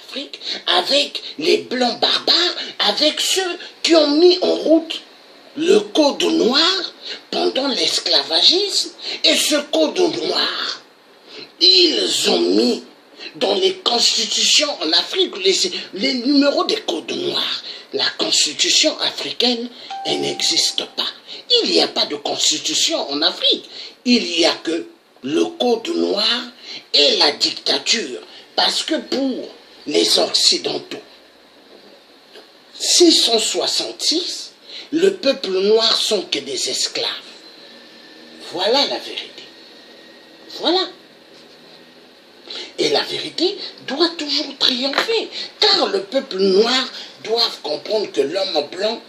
Afrique, avec les blancs barbares, avec ceux qui ont mis en route le code noir pendant l'esclavagisme. Et ce code noir, ils ont mis dans les constitutions en Afrique, les numéros des codes noirs. La constitution africaine, elle n'existe pas. Il n'y a pas de constitution en Afrique. Il n'y a que le code noir et la dictature. Parce que pour les Occidentaux, 666, le peuple noir sont que des esclaves. Voilà la vérité. Voilà. Et la vérité doit toujours triompher, car le peuple noir doit comprendre que l'homme blanc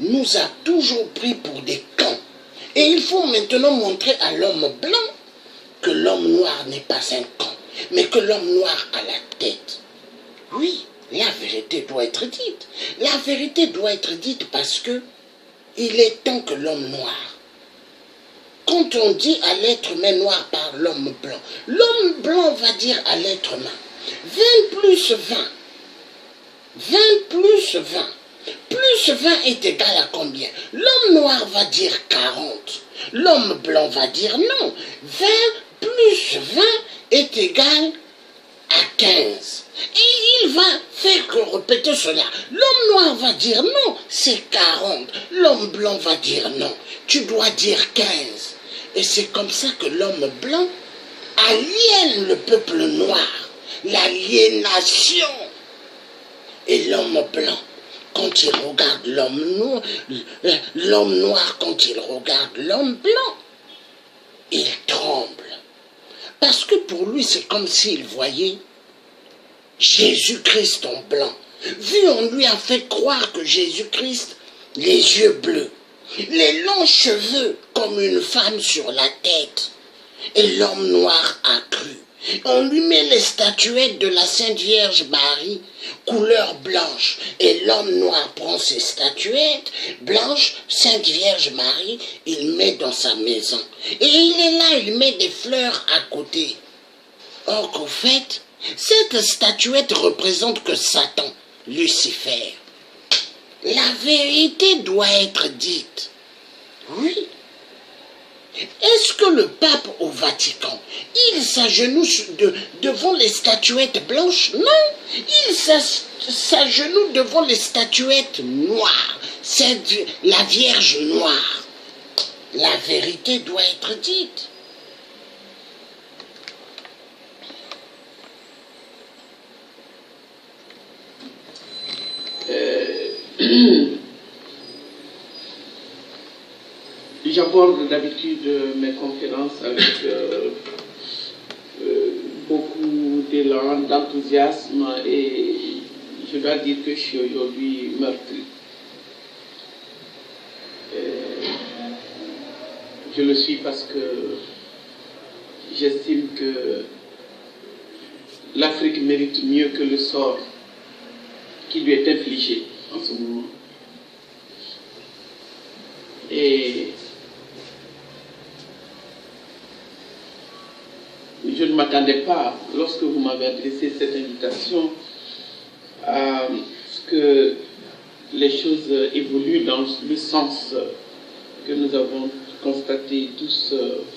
nous a toujours pris pour des cons. Et il faut maintenant montrer à l'homme blanc que l'homme noir n'est pas un con, mais que l'homme noir a la tête. Oui, la vérité doit être dite. La vérité doit être dite parce que il est temps que l'homme noir, quand on dit à l'être humain noir par l'homme blanc va dire à l'être humain 20 plus 20. 20 plus 20. Plus 20 est égal à combien? L'homme noir va dire 40. L'homme blanc va dire non. 20 plus 20 est égal à 15. Et il va faire que répéter cela. L'homme noir va dire non, c'est 40. L'homme blanc va dire non, tu dois dire 15. Et c'est comme ça que l'homme blanc aliène le peuple noir, l'aliénation. Et l'homme blanc, quand il regarde l'homme noir, quand il regarde l'homme blanc, il tremble. Parce que pour lui, c'est comme s'il voyait Jésus-Christ en blanc. Vu, on lui a fait croire que Jésus-Christ, les yeux bleus, les longs cheveux comme une femme sur la tête. Et l'homme noir a cru. On lui met les statuettes de la Sainte Vierge Marie, couleur blanche. Et l'homme noir prend ces statuettes blanches, Sainte Vierge Marie, il met dans sa maison. Et il est là, il met des fleurs à côté. Or qu'au fait, cette statuette représente que Satan, Lucifer. La vérité doit être dite. Oui. Est-ce que le pape au Vatican, il s'agenouille devant les statuettes blanches? Non, il s'agenouille devant les statuettes noires. C'est la Vierge noire. La vérité doit être dite. J'aborde d'habitude mes conférences avec beaucoup d'élan, d'enthousiasme, et je dois dire que je suis aujourd'hui meurtri. Je le suis parce que j'estime que l'Afrique mérite mieux que le sort qui lui est infligé en ce moment. Et je ne m'attendais pas, lorsque vous m'avez adressé cette invitation, à ce que les choses évoluent dans le sens que nous avons constaté tous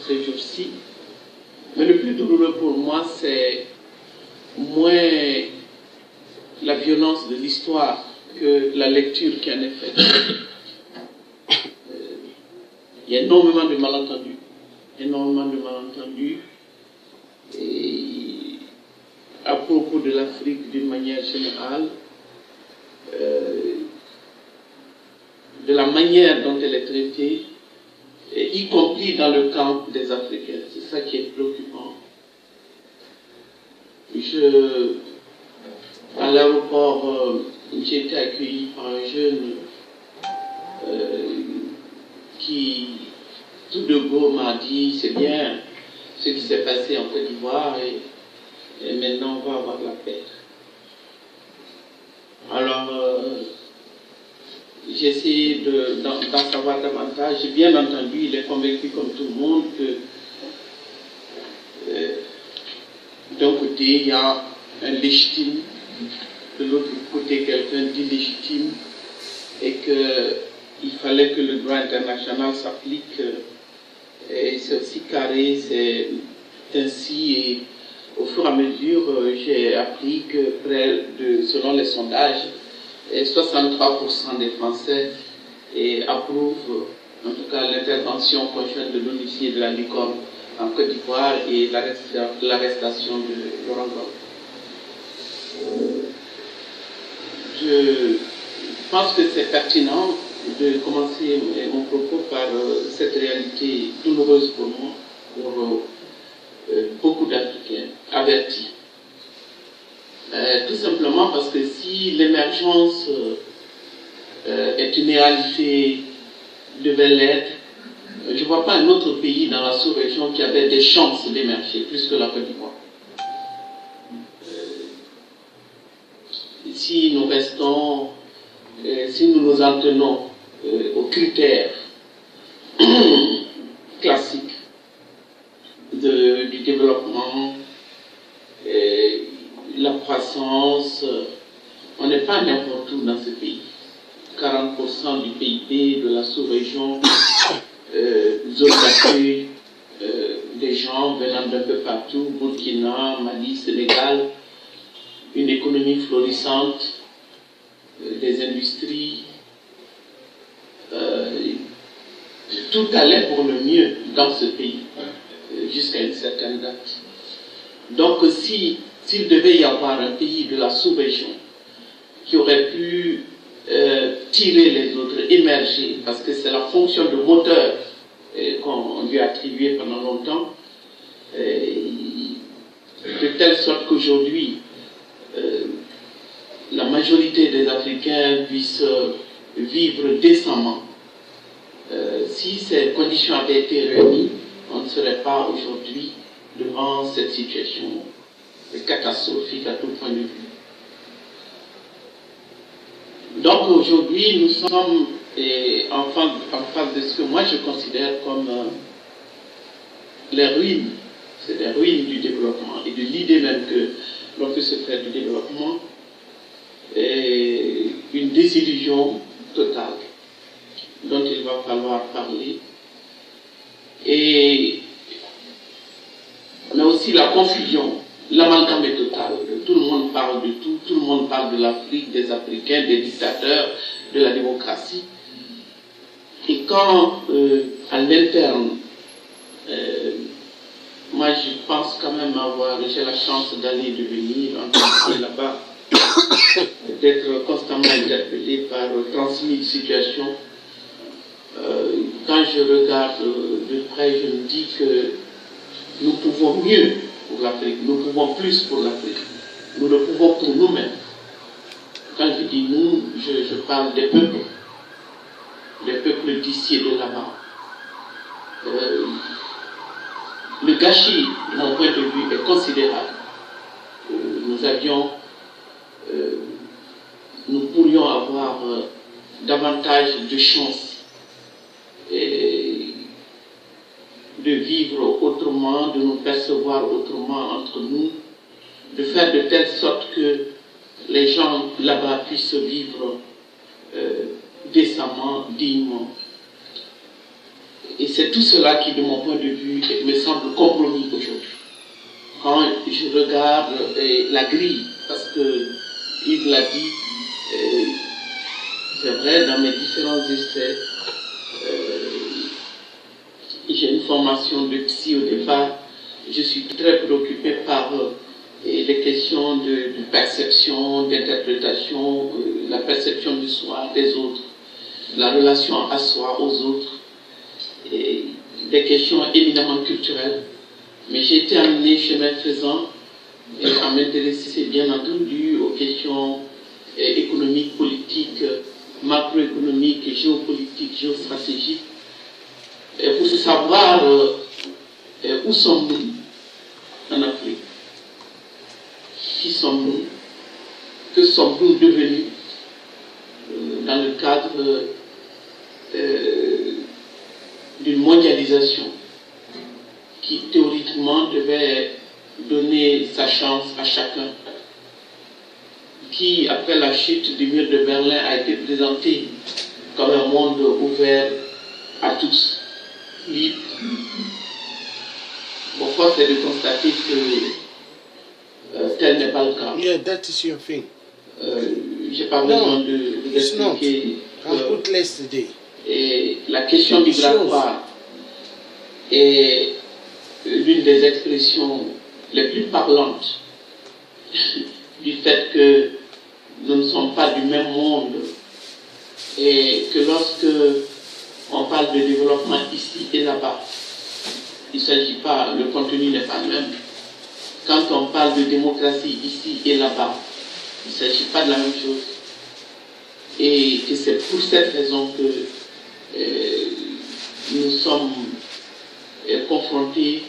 ces jours-ci. Mais le plus douloureux pour moi, c'est moins la violence de l'histoire que la lecture qui en est faite. Il y a énormément de malentendus, et à propos de l'Afrique d'une manière générale, de la manière dont elle est traitée, y compris dans le camp des Africains. C'est ça qui est préoccupant. À l'aéroport, j'ai été accueilli par un jeune qui, tout de go, m'a dit, c'est bien ce qui s'est passé en Côte d'Ivoire et maintenant on va avoir la paix. Alors, j'ai essayé d'en savoir davantage. J'ai bien entendu, il est convaincu comme tout le monde que d'un côté, il y a un légitime, de l'autre côté quelqu'un d'illégitime, et qu'il fallait que le droit international s'applique. Et c'est aussi carré, c'est ainsi. Et au fur et à mesure, j'ai appris que selon les sondages, 63% des Français approuvent en tout cas l'intervention conjointe de l'ONUCI et de la Licorne en Côte d'Ivoire et l'arrestation de Laurent Gbagbo. Je pense que c'est pertinent de commencer mon propos par cette réalité douloureuse pour moi, pour beaucoup d'Africains avertis. Tout simplement parce que si l'émergence est une réalité, devait l'être, je ne vois pas un autre pays dans la sous-région qui avait des chances d'émerger plus que la Côte d'Ivoire. Si nous restons, si nous nous en tenons aux critères classiques du développement, la croissance, on n'est pas n'importe où dans ce pays. 40% du PIB de la sous-région, zone d'accueil des gens venant d'un peu partout, Burkina, Mali, Sénégal, une économie florissante, des industries, tout allait pour le mieux dans ce pays, jusqu'à une certaine date. Donc s'il devait y avoir un pays de la sous-région qui aurait pu tirer les autres, émerger, parce que c'est la fonction de moteur qu'on lui a attribuée pendant longtemps, de telle sorte qu'aujourd'hui, la majorité des Africains puissent vivre décemment. Si ces conditions avaient été réunies, on ne serait pas aujourd'hui devant cette situation catastrophique à tout point de vue. Donc aujourd'hui, nous sommes en face de ce que moi je considère comme les ruines. C'est les ruines du développement et de l'idée même que l'on peut se faire du développement, et une désillusion totale dont il va falloir parler. Mais aussi la confusion, l'amalgame est total. Tout le monde parle de tout, tout le monde parle de l'Afrique, des Africains, des dictateurs, de la démocratie. Et quand, à l'interne, moi je pense quand même j'ai la chance d'aller et de venir, en là-bas, d'être constamment interpellé par 36 000 situations. Quand je regarde de près, je me dis que nous pouvons mieux pour l'Afrique, nous pouvons plus pour l'Afrique, nous le pouvons pour nous-mêmes. Quand je dis nous, je parle des peuples d'ici et de là-bas. Le gâchis, de mon point de vue, est considérable. Nous pourrions avoir davantage de chances de vivre autrement, de nous percevoir autrement entre nous, de faire de telle sorte que les gens là-bas puissent vivre décemment, dignement. Et c'est tout cela qui, de mon point de vue, me semble compromis aujourd'hui. Quand je regarde la grille, parce que Yves l'a dit, c'est vrai, dans mes différents essais, j'ai une formation de psy au départ, je suis très préoccupé par les questions de perception, d'interprétation, la perception du soi, des autres, la relation à soi, aux autres, et des questions éminemment culturelles. Mais j'ai été amené chemin faisant à m'intéresser bien entendu aux questions économiques, politiques, macroéconomiques, géopolitiques, géostratégiques, pour savoir où sommes-nous en Afrique, qui sommes-nous, que sommes-nous devenus dans le cadre d'une mondialisation qui théoriquement devait donner sa chance à chacun qui, après la chute du mur de Berlin, a été présenté comme un monde ouvert à tous, libre. Bon, force est de constater que tel n'est pas le cas. Yeah, that is your thing. J'ai pas besoin de l'expliquer. Put less today. Et la question migratoire est l'une des expressions les plus parlantes du fait que nous ne sommes pas du même monde et que lorsque on parle de développement ici et là-bas, il ne s'agit pas, le contenu n'est pas le même. Quand on parle de démocratie ici et là-bas, il ne s'agit pas de la même chose. Et que c'est pour cette raison que nous sommes confrontés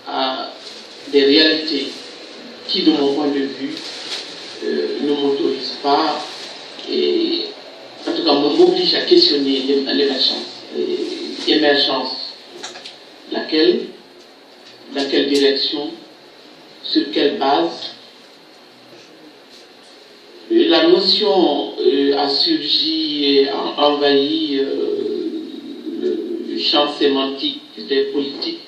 à des réalités qui, de mon point de vue, ne m'autorisent pas et, en tout cas, m'obligent à questionner l'émergence. Laquelle? Dans quelle direction? Sur quelle base? La notion a surgi et a envahi le champ sémantique des politiques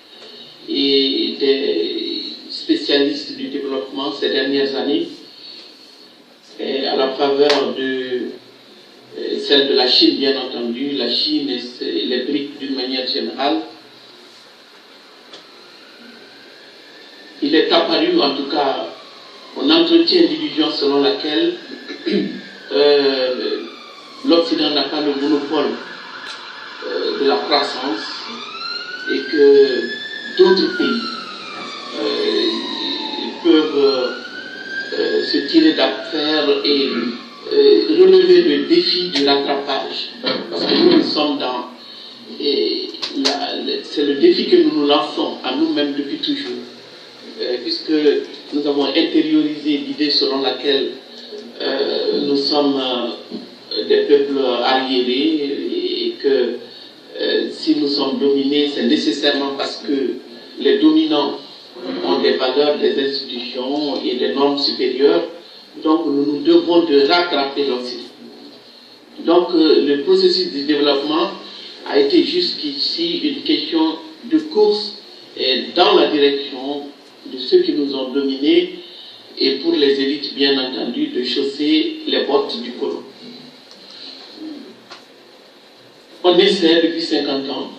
et des spécialistes du développement ces dernières années, et à la faveur de celle de la Chine, bien entendu, la Chine et les BRICS d'une manière générale. Il est apparu, en tout cas, on entretient l'illusion selon laquelle l'Occident n'a pas le monopole de la croissance et que d'autres pays peuvent se tirer d'affaire et relever le défi du rattrapage. Parce que nous sommes dans... c'est le défi que nous nous lançons à nous-mêmes depuis toujours. Puisque nous avons intériorisé l'idée selon laquelle nous sommes des peuples arriérés et que si nous sommes dominés, c'est nécessairement parce que les dominants ont des valeurs, des institutions et des normes supérieures. Donc nous devons de rattraper l'Occident. Donc le processus de développement a été jusqu'ici une question de course dans la direction de ceux qui nous ont dominés et pour les élites, bien entendu, de chausser les bottes du colon. On essaie depuis 50 ans,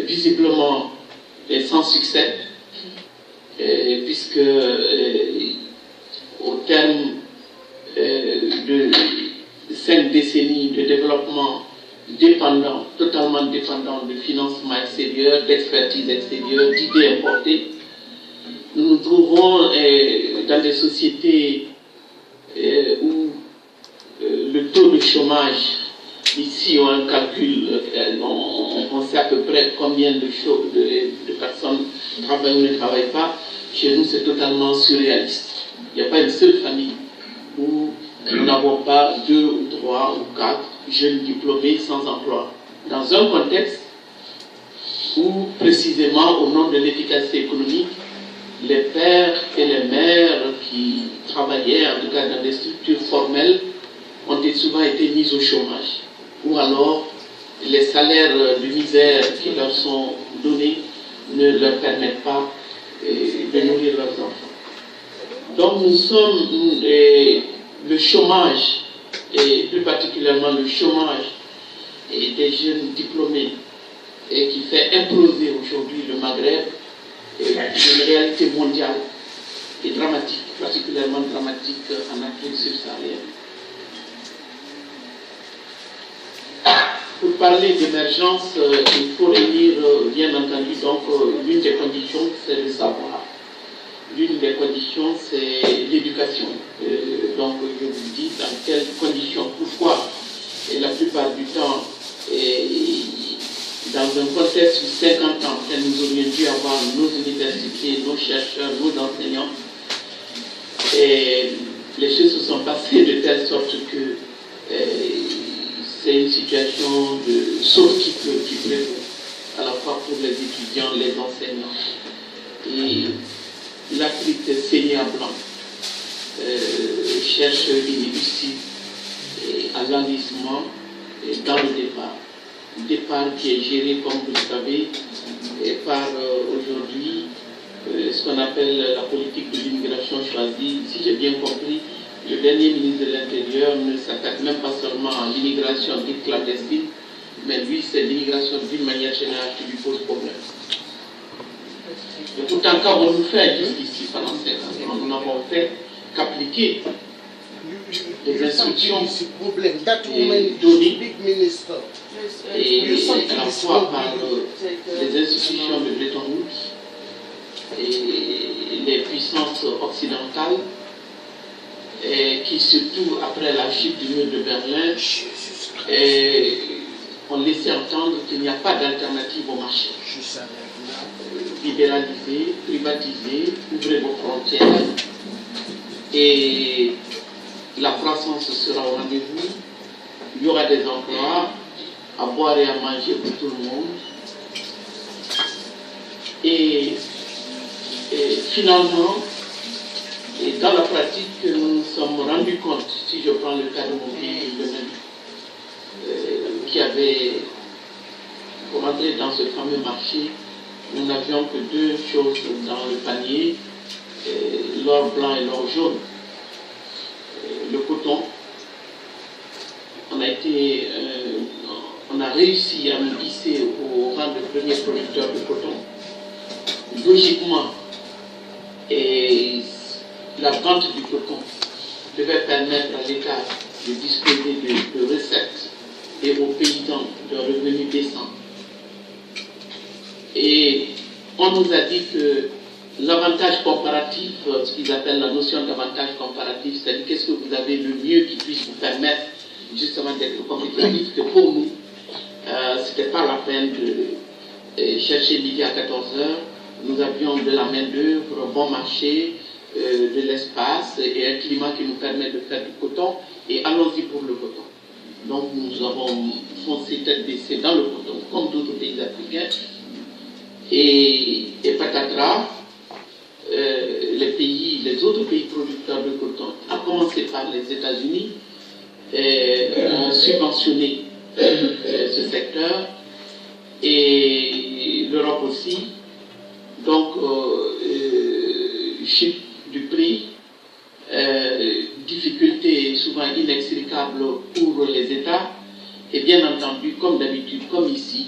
visiblement sans succès, puisque au terme de 5 décennies de développement dépendant, totalement dépendant de financement extérieur, d'expertise extérieure, d'idées importées, nous nous trouvons dans des sociétés où le taux de chômage, ici on a un calcul, on sait à peu près combien de personnes travaillent ou ne travaillent pas. Chez nous c'est totalement surréaliste. Il n'y a pas une seule famille où nous n'avons pas 2 ou 3 ou 4 jeunes diplômés sans emploi. Dans un contexte où précisément au nom de l'efficacité économique, les pères et les mères qui travaillaient, en tout cas dans des structures formelles, ont souvent été mis au chômage. Ou alors, les salaires de misère qui leur sont donnés ne leur permettent pas de nourrir leurs enfants. Donc nous sommes, le chômage, et plus particulièrement le chômage des jeunes diplômés, et qui fait imploser aujourd'hui le Maghreb, une réalité mondiale et dramatique, particulièrement dramatique en Afrique subsaharienne. Pour parler d'émergence, il faut réunir, bien entendu, donc l'une des conditions, c'est le savoir. L'une des conditions, c'est l'éducation. Donc, je vous dis dans quelles conditions, pourquoi, et la plupart du temps, dans un contexte où 50 ans, nous aurions dû avoir nos universités, nos chercheurs, nos enseignants, et les choses se sont passées de telle sorte que c'est une situation de sauf qui prévaut, à la fois pour les étudiants, les enseignants. Et l'Afrique est saignée à blanc. cherche une issue à l'enlissement dans le départ. Départ qui est géré, comme vous le savez, par aujourd'hui ce qu'on appelle la politique de l'immigration choisie. Si j'ai bien compris, le dernier ministre de l'Intérieur ne s'attaque même pas seulement à l'immigration dite clandestine, mais lui, c'est l'immigration d'une manière générale qui lui pose problème. Et pourtant, quand on nous fait jusqu'ici pendant 5 ans, nous n'avons fait qu'appliquer des instructions données et à la fois par les institutions de Bretton Woods et les puissances occidentales qui, surtout après la chute du mur de Berlin, ont laissé entendre qu'il n'y a pas d'alternative au marché. Libéraliser, privatiser, ouvrez vos frontières et la croissance sera au rendez-vous. Il y aura des emplois, à boire et à manger pour tout le monde. Et finalement, dans la pratique, nous nous sommes rendus compte, si je prends le cas de mon pays, le même, qui avait, pour entrer dans ce fameux marché, nous n'avions que 2 choses dans le panier, l'or blanc et l'or jaune. Le coton, on a réussi à nous hisser au rang de premier producteur de coton. Logiquement, la vente du coton devait permettre à l'État de disposer de recettes et aux paysans de revenus décents. Et on nous a dit que l'avantage comparatif, ce qu'ils appellent la notion d'avantage comparatif, c'est-à-dire qu'est-ce que vous avez le mieux qui puisse vous permettre justement d'être compétitif, que pour nous, ce n'était pas la peine de chercher midi à 14 heures. Nous avions de la main-d'œuvre, un bon marché, de l'espace et un climat qui nous permet de faire du coton, et allons-y pour le coton. Donc nous avons foncé tête baissée dans le coton, comme d'autres pays africains, et patatras, les autres pays producteurs de coton, à commencer par les États-Unis, ont subventionné ce secteur, et l'Europe aussi. Donc, chute du prix, difficultés souvent inextricables pour les États, et bien entendu, comme d'habitude, comme ici,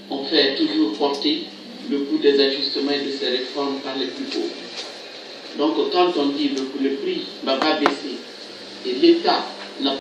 on fait toujours porter le coût des ajustements et de ces réformes par les plus pauvres. Donc, quand on dit que le prix va baisser et l'État